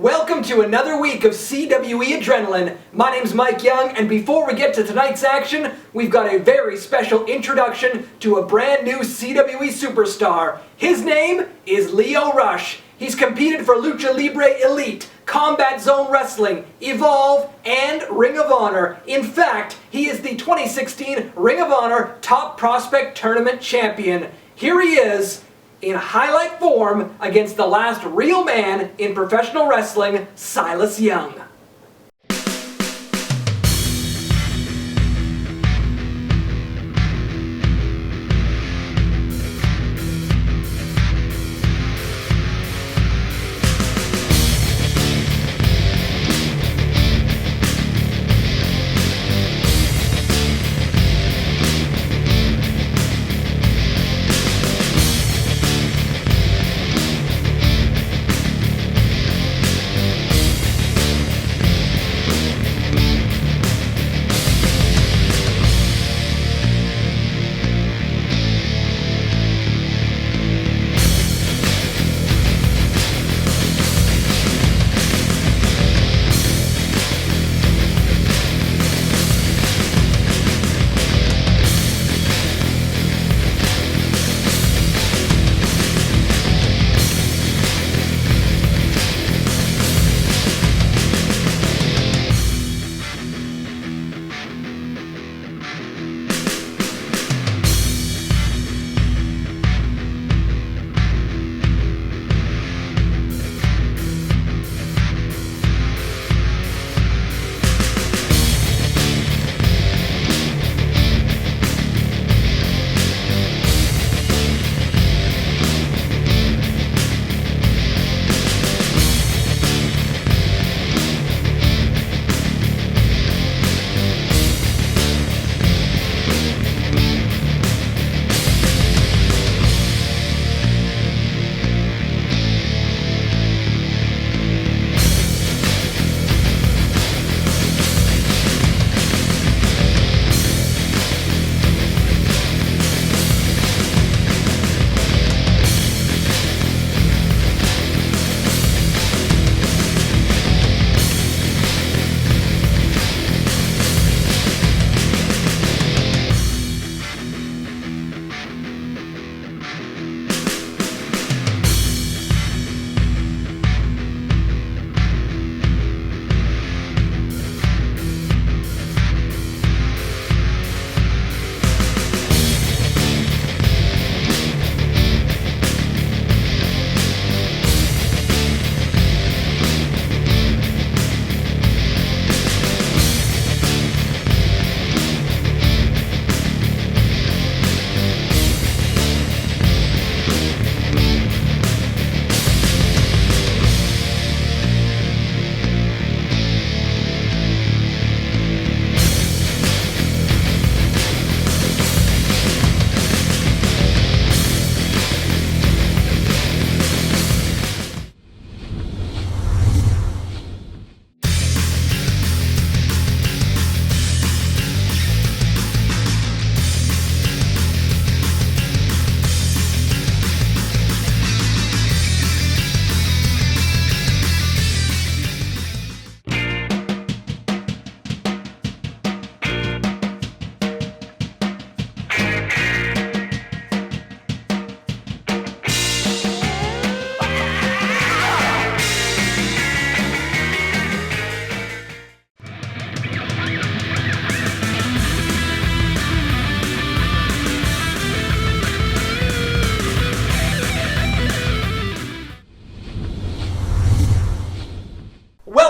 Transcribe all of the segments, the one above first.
Welcome to another week of CWE Adrenaline. My name's Mike Young, and before we get to tonight's action, we've got a very special introduction to a brand new CWE superstar. His name is LIO RUSH. He's competed for Lucha Libre Elite, Combat Zone Wrestling, Evolve, and Ring of Honor. In fact, he is the 2016 Ring of Honor Top Prospect Tournament champion. Here he is, in highlight form against the last real man in professional wrestling, Silas Young.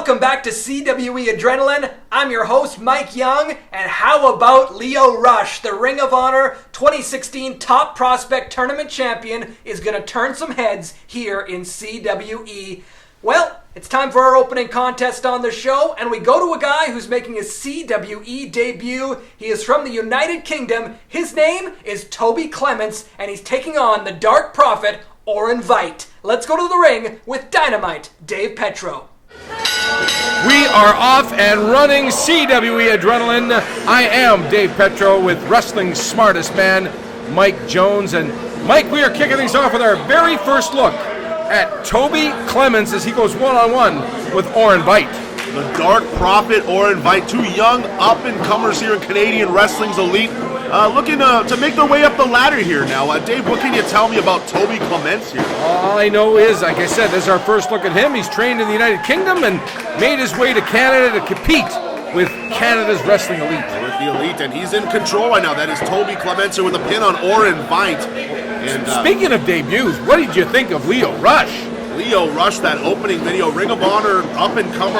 welcome back to CWE Adrenaline. I'm your host, Mike Young, and how about LIO RUSH, the Ring of Honor 2016 Top Prospect Tournament Champion, is going to turn some heads here in CWE. Well, it's time for our opening contest on the show, and we go to a guy who's making his CWE debut. He is from the United Kingdom. His name is Toby Clemens, and he's taking on the Dark Prophet, ORIN VEIGT. Let's go to the ring with Dynamite Dave Petro. We are off and running CWE Adrenaline. I am Dave Petro with wrestling's smartest man, Mike Jones. And Mike, we are kicking things off with our very first look at Toby Clemens as he goes one-on-one with ORIN VEIGT. The Dark Prophet, ORIN VEIGT, two young up-and-comers here in Canadian wrestling's elite, looking to make their way up the ladder here now. Dave, what can you tell me about Toby Clemens here? All I know is, like I said, this is our first look at him. He's trained in the United Kingdom and made his way to Canada to compete with Canada's wrestling elite. With the elite, and he's in control right now. That is Toby Clemens here with a pin on ORIN VEIGT. And speaking of debuts, what did you think of LIO RUSH? LIO RUSH, that opening video, Ring of Honor, up-and-comer.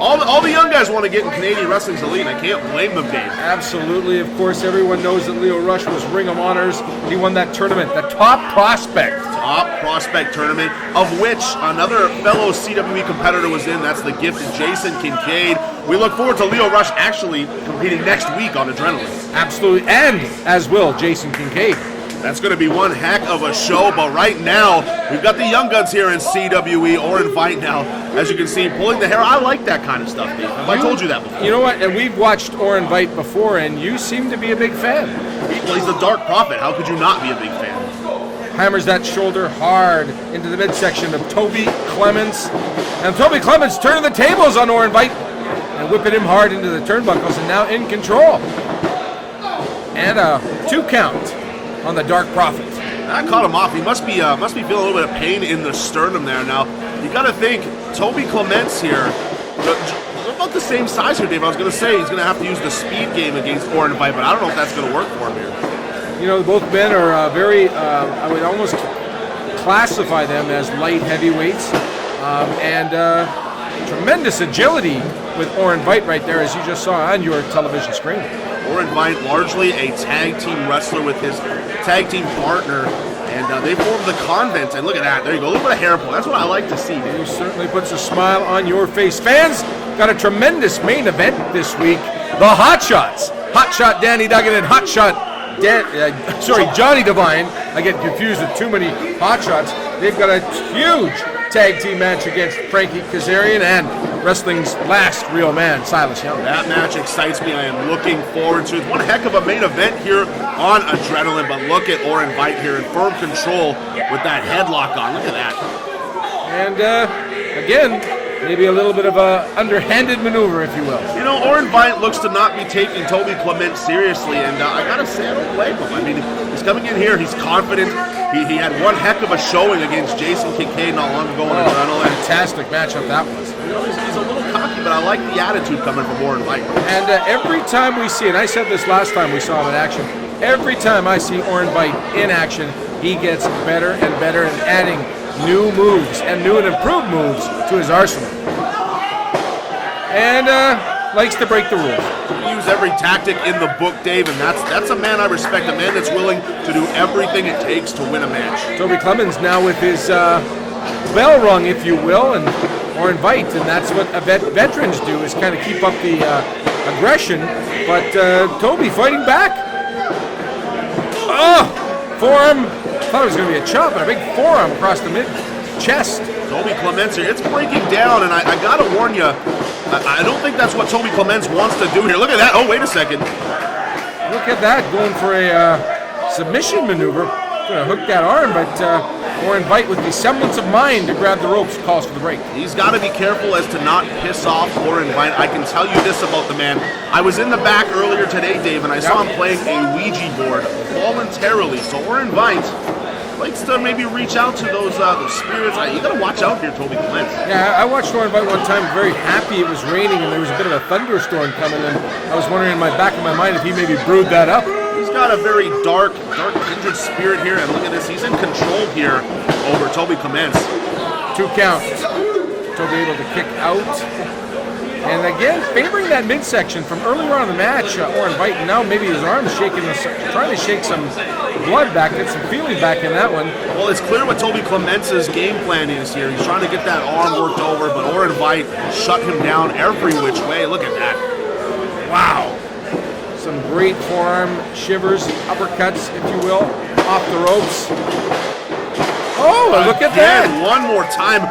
All the young guys want to get in Canadian wrestling's elite, and I can't blame them, Dave. Absolutely. Of course, everyone knows that LIO RUSH was Ring of Honors. He won that tournament, the Top Prospect. Top Prospect tournament, of which another fellow CWE competitor was in. That's the gifted Jason Kincaid. We look forward to LIO RUSH actually competing next week on Adrenaline. Absolutely, and as will Jason Kincaid. That's going to be one heck of a show, but right now, we've got the young guns here in CWE, ORIN VEIGT now, as you can see, pulling the hair. I like that kind of stuff, Dave. Have I told you that before? You know what, and we've watched ORIN VEIGT before, and you seem to be a big fan. Well, he's the Dark Prophet. How could you not be a big fan? Hammers that shoulder hard into the midsection of Toby Clemens. And Toby Clemens turning the tables on ORIN VEIGT and whipping him hard into the turnbuckles, and now in control. And a 2 count on the Dark Prophet. That caught him off. He must be feeling a little bit of pain in the sternum there. Now, you got to think, Toby Clemens here, they're about the same size here, Dave. I was going to say he's going to have to use the speed game against ORIN VEIGT, but I don't know if that's going to work for him here. You know, both men are very, I would almost classify them as light heavyweights, and tremendous agility with ORIN VEIGT right there, as you just saw on your television screen. ORIN VEIGT, largely a tag team wrestler with his tag team partner, and they formed the Convent, and look at that, there you go, a little bit of hair pull. That's what I like to see, dude. It certainly puts a smile on your face. Fans, got a tremendous main event this week, the Hot Shots. Hot Shot Danny Duggan and Hot Shot Johnny Devine. I get confused with too many Hot Shots. They've got a huge tag team match against Frankie, Kazarian, and wrestling's last real man, Silas Young. That match excites me. I am looking forward to it. One heck of a main event here on Adrenaline, but look at ORIN VEIGT here in firm control with that headlock on. Look at that. And again, maybe a little bit of a underhanded maneuver, if you will. You know, ORIN VEIGT looks to not be taking Toby Clemens seriously, and I gotta say, I don't blame him. I mean, he's coming in here, he's confident. He had one heck of a showing against Jason Kincaid not long ago on Adrenaline. Fantastic matchup that was. You know, he's a little cocky, but I like the attitude coming from ORIN VEIGT. And every time we see, and I said this last time we saw him in action, every time I see ORIN VEIGT in action, he gets better and better and adding new moves and new and improved moves to his arsenal. And likes to break the rules. Use every tactic in the book, Dave, and that's a man I respect, a man that's willing to do everything it takes to win a match. Toby Clemens now with his bell rung, if you will, and ORIN VEIGT, and that's what veterans do, is kind of keep up the aggression, but Toby fighting back. Oh, forearm. Thought it was going to be a chop, but a big forearm across the mid-chest. Toby Clemens here, it's breaking down, and I got to warn you, I don't think that's what Toby Clemens wants to do here. Look at that. Oh, wait a second. Look at that, going for a submission maneuver. Going to hook that arm, but ORIN VEIGT, with the semblance of mind to grab the ropes, calls for the break. He's got to be careful as to not piss off ORIN VEIGT. I can tell you this about the man. I was in the back earlier today, Dave, and I saw him playing a Ouija board voluntarily. So ORIN VEIGT likes to maybe reach out to those spirits. You got to watch out here, Toby Clemens. Yeah, I watched ORIN VEIGT one time, very happy it was raining, and there was a bit of a thunderstorm coming, and I was wondering in my back of my mind if he maybe brewed that up. He's got a very dark, kindred spirit here, and look at this. He's in control here over Toby Clemens. 2 count. Toby able to kick out. And again, favoring that midsection from earlier on in the match, Orin Veigt, and now maybe his arm's shaking, trying to shake some blood back, get some feeling back in that one. Well, it's clear what Toby Clemens' game plan is here. He's trying to get that arm worked over, but Orin Veigt shut him down every which way. Look at that. Wow. Some great forearm shivers, uppercuts, if you will, off the ropes. Oh, look at that. One more time.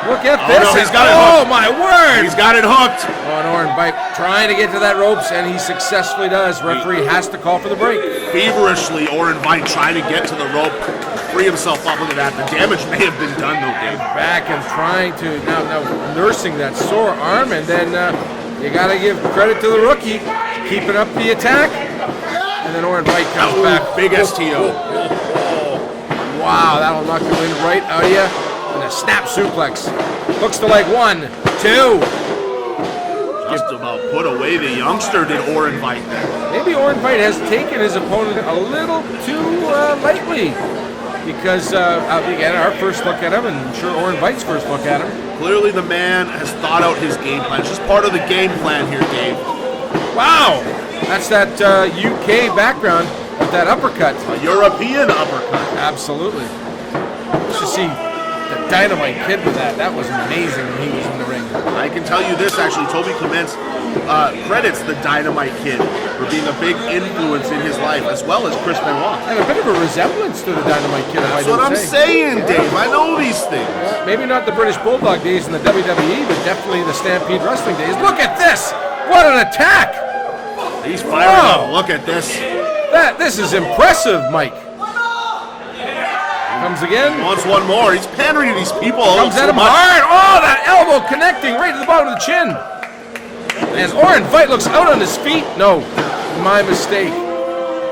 Look at this. No, he's got it hooked. Oh, my word. He's got it hooked. Oh, and Orin Veigt trying to get to that ropes, and he successfully does. Referee has to call for the break. Feverishly, Orin Veigt trying to get to the rope, free himself up. Look at that. The damage may have been done, though, Dave. Back and trying to, now nursing that sore arm, and then you got to give credit to the rookie, keeping up the attack. And then Orin Veigt comes back. Big STO. Wow, that'll knock the wind right out of you. And a snap suplex. Hooks the leg. 1, 2. Just about put away the youngster, did Orin Veigt there. Maybe Orin Veigt has taken his opponent a little too lightly. Because, again, our first look at him, and I'm sure Orin Veigt's first look at him. Clearly the man has thought out his game plan. It's just part of the game plan here, Dave. Wow! That's that UK background with that uppercut. A European uppercut. Absolutely. Let's just see the Dynamite Kid with that. That was amazing when he was in the ring. I can tell you this, actually. Toby Clemens credits the Dynamite Kid for being a big influence in his life, as well as Chris Benoit. And a bit of a resemblance to the Dynamite Kid. That's what I'm saying, Dave. I know these things. Maybe not the British Bulldog days in the WWE, but definitely the Stampede Wrestling days. Look at this! What an attack! He's firing up. Look at this. This is impressive, Mike. Comes again. Wants one more. He's pandering to these people. Comes at him hard. Oh, that elbow connecting right to the bottom of the chin. As Orin Veigt looks out on his feet. No, my mistake.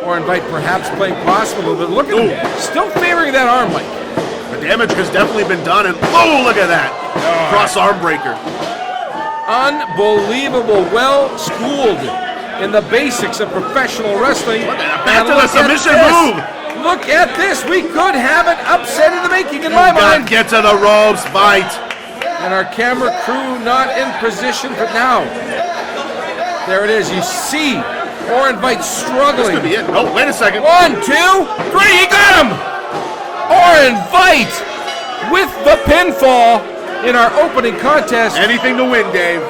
Orin Veigt perhaps playing possum a little bit. Look at him. Still favoring that arm, Mike. The damage has definitely been done. And oh, look at that. Cross arm breaker. Unbelievable. Well schooled in the basics of professional wrestling. Look at that. Back to the submission move. Look at this. We could have an upset in the making in my mind. Get to the ropes, Veigt. And our camera crew not in position for now. There it is. You see Orin Veigt struggling. This could be it. Oh, wait a second. 1, 2, 3. He got him. Orin Veigt with the pinfall in our opening contest. Anything to win, Dave.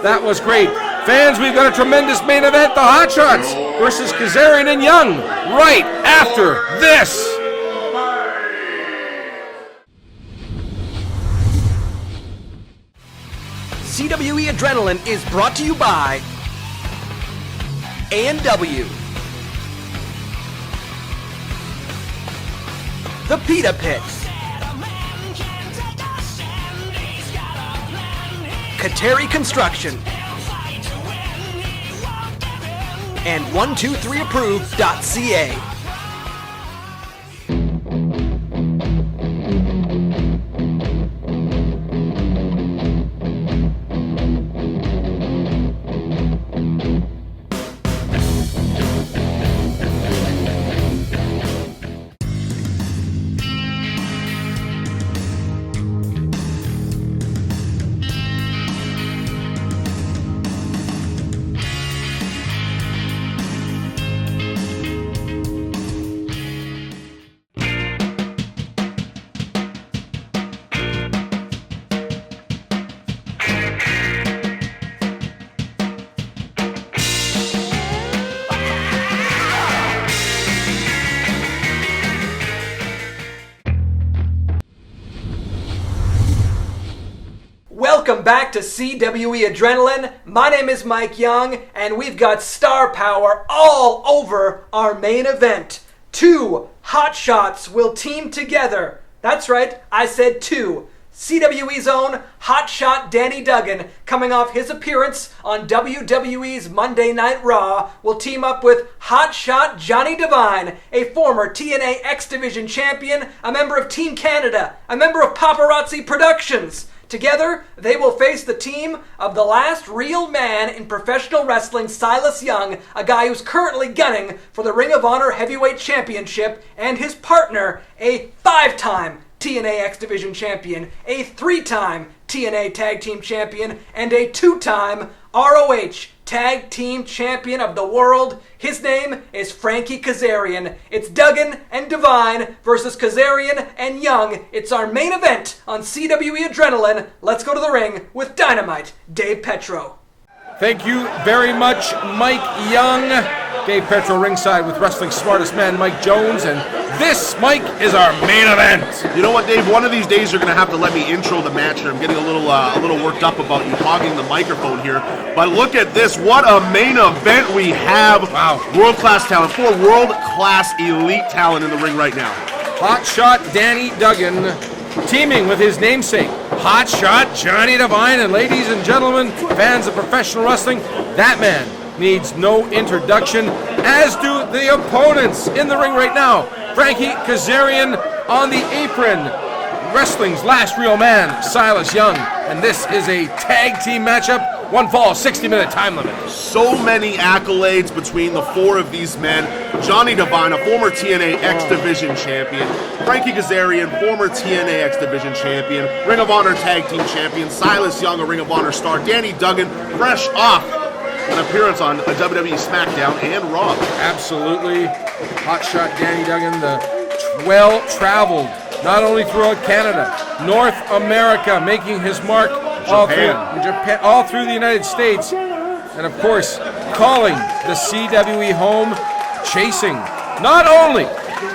That was great. Fans, we've got a tremendous main event. The Hot Shots versus Kazarian and Young right after this. CWE Adrenaline is brought to you by A&W, The Pita Pits, Kateri Construction, and 123approved.ca. Welcome back to CWE Adrenaline. My name is Mike Young, and we've got star power all over our main event. 2 Hot Shots will team together. That's right, I said 2. CWE's own Hot Shot Danny Duggan, coming off his appearance on WWE's Monday Night Raw, will team up with Hot Shot Johnny Devine, a former TNA X Division champion, a member of Team Canada, a member of Paparazzi Productions. Together, they will face the team of the last real man in professional wrestling, Silas Young, a guy who's currently gunning for the Ring of Honor Heavyweight Championship, and his partner, a 5-time TNA X Division Champion, a 3-time TNA Tag Team Champion, and a 2-time ROH Tag Team Champion of the World. His name is Frankie Kazarian. It's Duggan and Devine versus Kazarian and Young. It's our main event on CWE Adrenaline. Let's go to the ring with Dynamite Dave Petro. Thank you very much, Mike Young. Dave Petro ringside with wrestling's smartest man, Mike Jones, and this, Mike, is our main event. You know what, Dave? One of these days you're going to have to let me intro the match here. I'm getting a little worked up about you hogging the microphone here. But look at this. What a main event we have. Wow. World-class talent. 4 world-class elite talent in the ring right now. Hot Shot Danny Duggan teaming with his namesake, Hot Shot Johnny Devine. And ladies and gentlemen, fans of professional wrestling, that man needs no introduction, as do the opponents in the ring right now. Frankie Kazarian on the apron, wrestling's last real man, Silas Young. And this is a tag team matchup, 1 fall, 60-minute time limit. So many accolades between the 4 of these men. Johnny Devine, a former TNA X Division champion. Frankie Kazarian, former TNA X Division champion. Ring of Honor Tag Team champion. Silas Young, a Ring of Honor star. Danny Duggan, fresh off an appearance on a WWE SmackDown and Raw. Absolutely. Hot Shot Danny Duggan, the well-traveled, not only throughout Canada, North America, making his mark all through the United States, and of course, calling the CWE home, chasing not only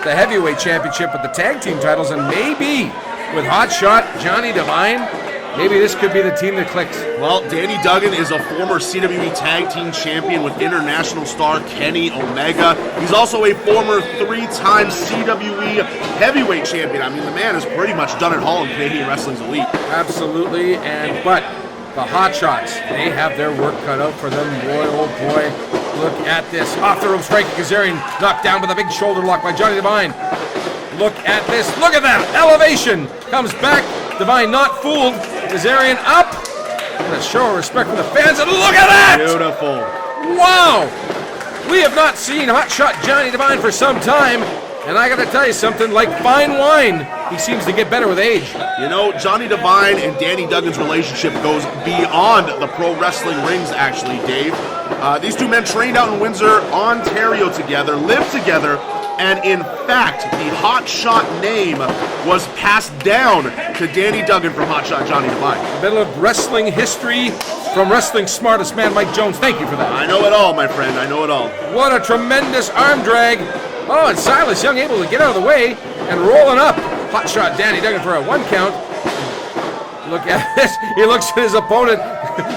the heavyweight championship but the tag team titles, and maybe with Hot Shot Johnny Devine, maybe this could be the team that clicks. Well, Danny Duggan is a former CWE Tag Team Champion with international star Kenny Omega. He's also a former 3-time CWE Heavyweight Champion. I mean, the man has pretty much done it all in Canadian wrestling's elite. Absolutely, but the Hot Shots, they have their work cut out for them. Boy, oh boy, look at this. Off the ropes, Frankie Kazarian knocked down with a big shoulder lock by Johnny Devine. Look at this. Look at that. Elevation. Comes back. Devine not fooled. Kazarian up. And a show of respect for the fans. And look at that. Beautiful. Wow. We have not seen Hot Shot Johnny Devine for some time. And I got to tell you something, like fine wine, he seems to get better with age. You know, Johnny Devine and Danny Duggan's relationship goes beyond the pro wrestling rings, actually, Dave. These 2 men trained out in Windsor, Ontario together, lived together, and in fact, the Hot Shot name was passed down to Danny Duggan from Hot Shot Johnny Devine. A bit of wrestling history from wrestling's smartest man, Mike Jones. Thank you for that. I know it all, my friend. I know it all. What a tremendous arm drag. Oh, and Silas Young able to get out of the way and rolling up. Hot Shot Danny Duggan for a 1 count. Look at this. He looks at his opponent.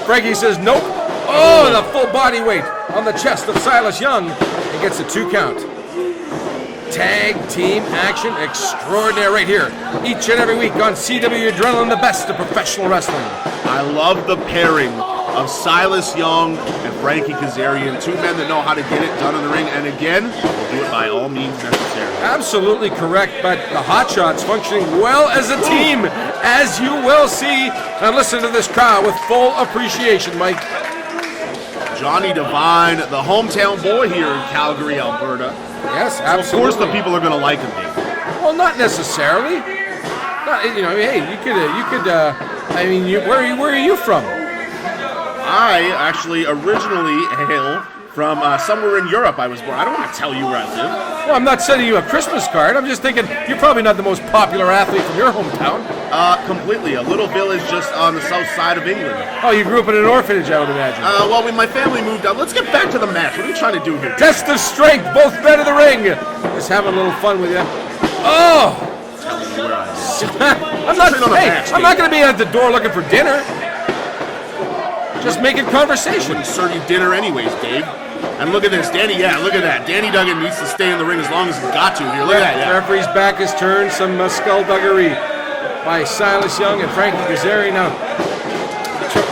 Frankie says, nope. Oh, the full body weight on the chest of Silas Young. He gets a 2 count. Tag team action extraordinary right here. Each and every week on CWE Adrenaline, the best of professional wrestling. I love the pairing of Silas Young and Frankie Kazarian, 2 men that know how to get it done in the ring, and again, will do it by all means necessary. Absolutely correct, but the Hot Shots functioning well as a team, as you will see. And listen to this crowd with full appreciation, Mike. Johnny Devine, the hometown boy here in Calgary, Alberta. Yes, absolutely. Of course the people are going to like him, Dave. Well, not necessarily. Not, you know, hey, you could. I mean, where are you from? I actually originally hail from somewhere in Europe. I was born. I don't want to tell you where I live. Well, I'm not sending you a Christmas card. I'm just thinking you're probably not the most popular athlete from your hometown. Completely. A little village just on the south side of England. Oh, you grew up in an orphanage, I would imagine. Well, when my family moved out. Let's get back to the match. What are you trying to do here? Test of strength, both men in the ring. Just having a little fun with you. Oh! I'm not going to be at the door looking for dinner. Just making conversation. Wouldn't serve you dinner anyways, Dave. And look at this, Danny. Yeah, look at that. Danny Duggan needs to stay in the ring as long as he's got to here. Look at that. Yeah. Referee's back is turned. Some skullduggery by Silas Young and Frankie Kazarian now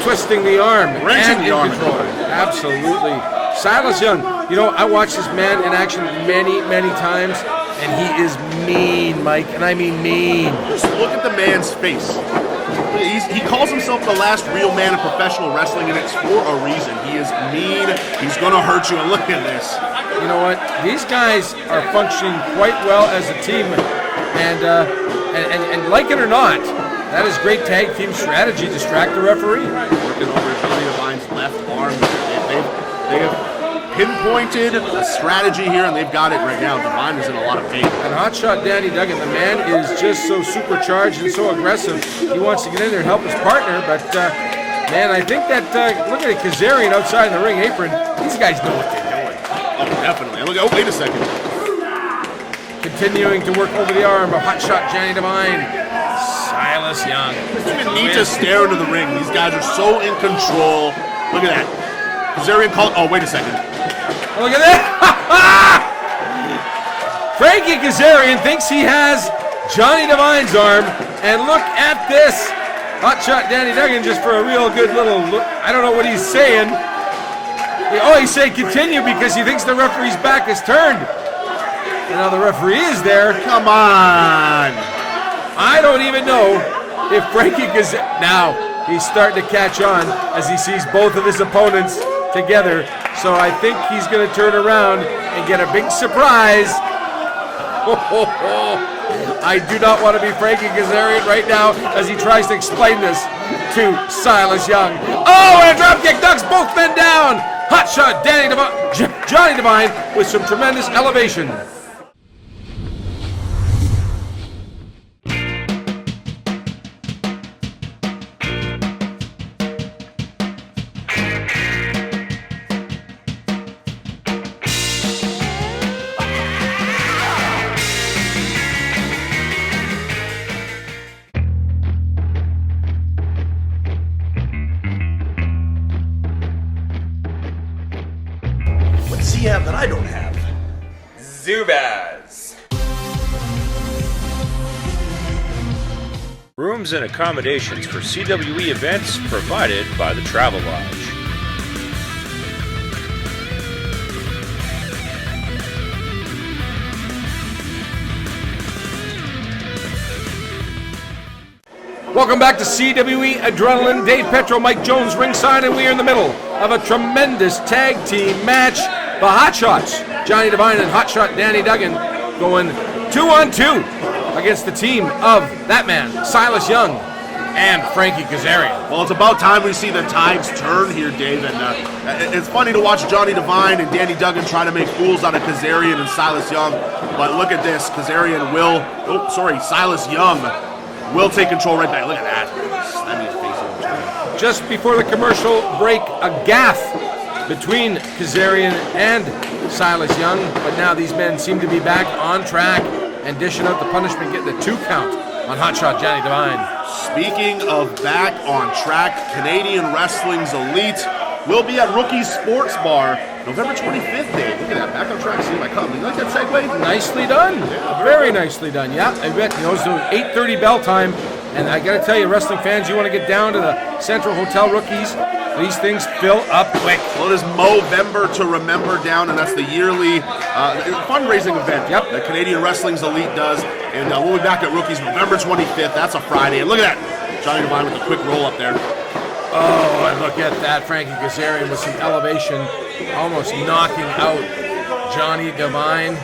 twisting the arm Wrenching and the arm. control. Absolutely. Silas Young, you know, I watched this man in action many, many times, and he is mean, Mike, and I mean mean. Just look at the man's face. He calls himself the last real man in professional wrestling, and it's for a reason. He is mean. He's going to hurt you, and look at this. You know what? These guys are functioning quite well as a team, and And like it or not, that is great tag team strategy. Distract the referee. Working over Johnny Devine's left arm. They have pinpointed a strategy here, and they've got it right now. Devine is in a lot of pain. And hotshot Danny Duggan, the man is just so supercharged and so aggressive. He wants to get in there and help his partner, but man, I think that, look at it, Kazarian outside in the ring apron. These guys know what they're doing. Oh, definitely. And look, oh, wait a second. Continuing to work over the arm of hotshot Danny Devine. Silas Young. You even need to stare into the ring. These guys are so in control. Look at that. Kazarian called. Oh, wait a second. Look at that! Frankie Kazarian thinks he has Johnny Devine's arm, and look at this. Hotshot Danny Duggan just for a real good little look. I don't know what he's saying. He's saying continue because he thinks the referee's back is turned. And now the referee is there. Come on. I don't even know if Frankie Kazarian... Now, he's starting to catch on as he sees both of his opponents together. So I think he's going to turn around and get a big surprise. I do not want to be Frankie Kazarian right now as he tries to explain this to Silas Young. Oh, and a dropkick knocks both men down. Hotshot Johnny Devine with some tremendous elevation. What's he have that I don't have? Zubaz. Rooms and accommodations for CWE events provided by the Travel Lodge. Welcome back to CWE Adrenaline. Dave Petro, Mike Jones ringside, and we are in the middle of a tremendous tag team match. The Hotshots, Johnny Devine and Hotshot Danny Duggan, going 2-on-2 against the team of that man, Silas Young, and Frankie Kazarian. Well, it's about time we see the tides turn here, Dave. And it's funny to watch Johnny Devine and Danny Duggan try to make fools out of Kazarian and Silas Young. But look at this. Silas Young will take control right back. Look at that. Slammed his face. Just before the commercial break, a gaffe between Kazarian and Silas Young, but now these men seem to be back on track and dishing out the punishment, getting the 2 count on Hotshot Johnny Devine. Speaking of back on track, Canadian Wrestling's Elite will be at Rookie Sports Bar November 25th, Dave. Look at that, back on track, see my cup. You like that segue? Nicely done. Very nicely done. Yeah, I bet. It's 8:30 bell time, and I got to tell you, wrestling fans, you want to get down to the Central Hotel Rookies. These things fill up quick. Well, it is Movember to Remember down, and that's the yearly fundraising event that Canadian Wrestling's Elite does. And we'll be back at Rookies November 25th. That's a Friday. And look at that. Johnny Devine with a quick roll up there. Oh, and look at that. Frankie Kazarian with some elevation, almost knocking out Johnny Devine.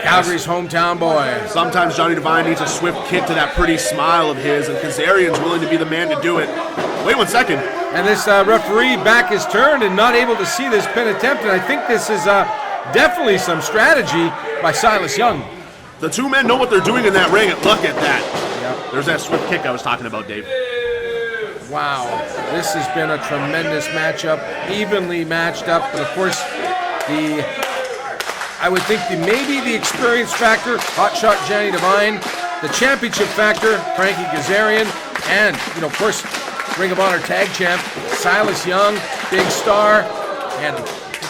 Calgary's hometown boy. Sometimes Johnny Devine needs a swift kick to that pretty smile of his, and Kazarian's willing to be the man to do it. Wait 1 second. And this referee back is turned and not able to see this pin attempt, and I think this is definitely some strategy by Silas Young. The 2 men know what they're doing in that ring, and look at that. Yep. There's that swift kick I was talking about, Dave. Wow, this has been a tremendous matchup, evenly matched up, but of course, I would think maybe the experience factor, Hotshot Johnny Devine, the championship factor, Frankie Kazarian, and, of course, Ring of Honor Tag Champ, Silas Young, big star, and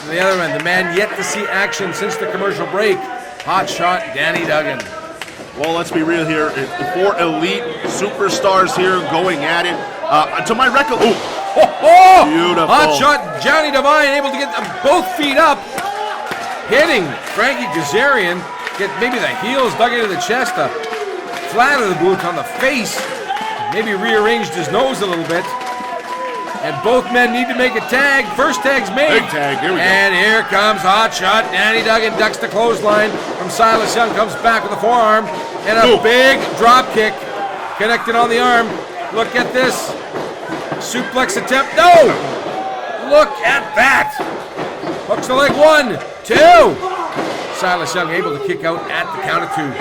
the other man, the man yet to see action since the commercial break, Hotshot Danny Duggan. Well, let's be real here. 4 elite superstars here going at it. To my recollection, beautiful. Hotshot Johnny Devine able to get them both feet up, hitting Frankie Kazarian, get maybe the heels dug into the chest, the flat of the boot on the face, maybe rearranged his nose a little bit. And both men need to make a tag. First tag's made. Big tag, here we go. And here comes Hot Shot. Danny Duggan ducks the clothesline from Silas Young. Comes back with a forearm. And a big drop kick connected on the arm. Look at this. Suplex attempt. No! Look at that. Hooks the leg. 1, 2. Silas Young able to kick out at the count of 2.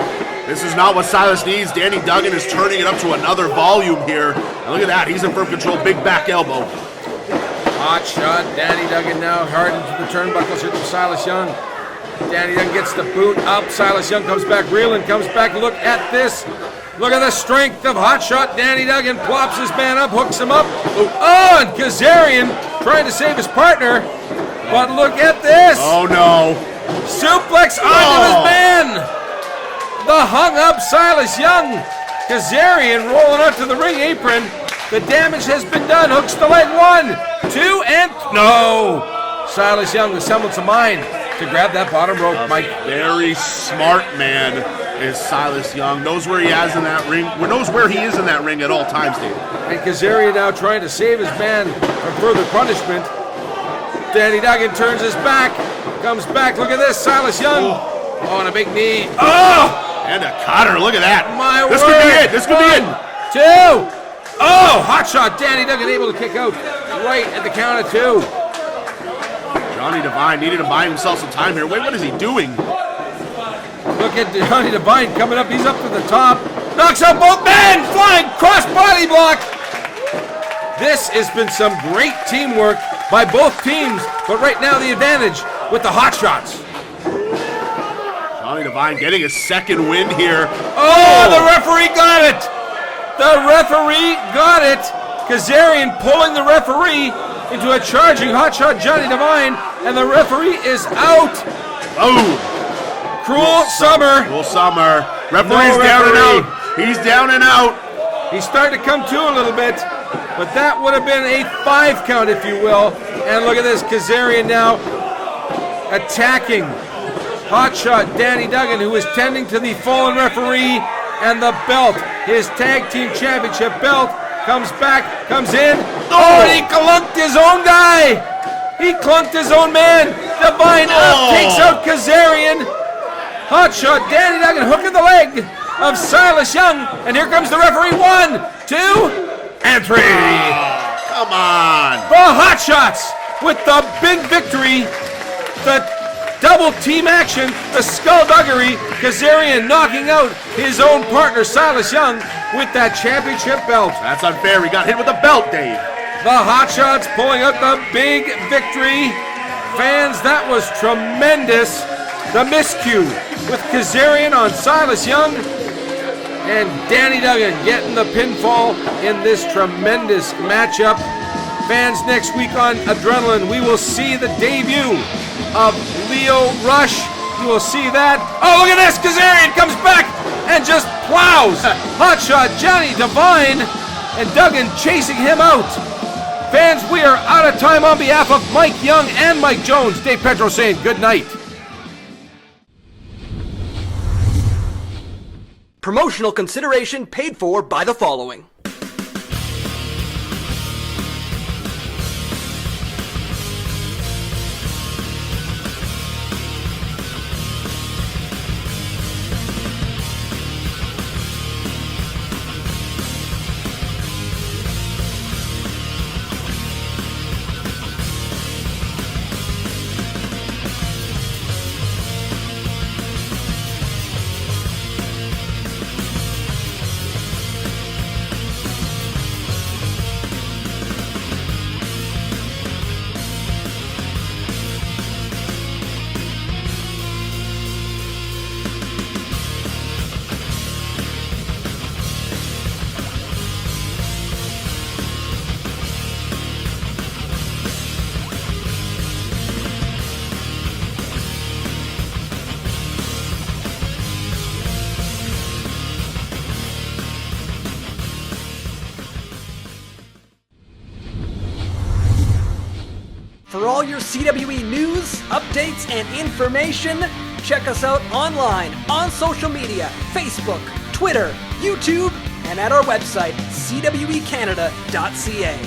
This is not what Silas needs. Danny Duggan is turning it up to another volume here. And look at that. He's in firm control. Big back elbow. Hot Shot. Danny Duggan now hard into the turnbuckles here from Silas Young. Danny Duggan gets the boot up. Silas Young comes back reeling. Comes back. Look at this. Look at the strength of Hot Shot. Danny Duggan plops his man up. Hooks him up. Oh, and Kazarian trying to save his partner. But look at this. Oh, no. Suplex onto his man. The hung up Silas Young. Kazarian rolling onto the ring apron. The damage has been done. Hooks the leg. 1, 2, and no. Silas Young with semblance of mind to grab that bottom rope, Mike. Very smart man is Silas Young. Knows where he is in that ring. Knows where he is in that ring at all times, Dave. And Kazarian now trying to save his man from further punishment. Danny Duggan turns his back. Comes back. Look at this. Silas Young. Oh, and a big knee. Oh! And a cutter. Look at that. My this word. Could be it. This could be it. 1, 2. Oh, Hot Shot. Danny Duggan able to kick out right at the count of 2. Johnny Devine needed to buy himself some time here. Wait, what is he doing? Look at Johnny Devine coming up. He's up to the top. Knocks out both men. Flying cross body block. This has been some great teamwork by both teams. But right now the advantage with the Hot Shots. Johnny Devine getting his second win here. Oh, the referee got it. The referee got it. Kazarian pulling the referee into a charging Hot Shot Johnny Devine. And the referee is out. Oh. Cruel Summer. Cruel Summer. Referee's down and out. He's down and out. He's starting to come to a little bit, but that would have been a 5 count, if you will. And look at this, Kazarian now attacking Hot Shot Danny Duggan, who is tending to the fallen referee and the belt. His tag team championship belt comes back, comes in. Oh, and he clunked his own guy. He clunked his own man. Devine up, takes out Kazarian. Hot Shot Danny Duggan hooking the leg of Silas Young. And here comes the referee. 1, 2, and 3. Come on. The Hot Shots with the big victory. The double team action. The skullduggery. Kazarian knocking out his own partner Silas Young with that championship belt. That's unfair. He got hit with the belt, Dave. The Hot Shots pulling out the big victory. Fans, that was tremendous. The miscue with Kazarian on Silas Young. And Danny Duggan getting the pinfall in this tremendous matchup. Fans, next week on Adrenaline, we will see the debut of LIO RUSH. You will see that. Oh, look at this. Kazarian comes back and just plows Hot Shot Johnny Devine, and Duggan chasing him out. Fans, we are out of time. On behalf of Mike Young and Mike Jones, Dave Petro saying good night. Promotional consideration paid for by the following. For all your CWE news, updates, and information, check us out online, on social media, Facebook, Twitter, YouTube, and at our website, cwecanada.ca.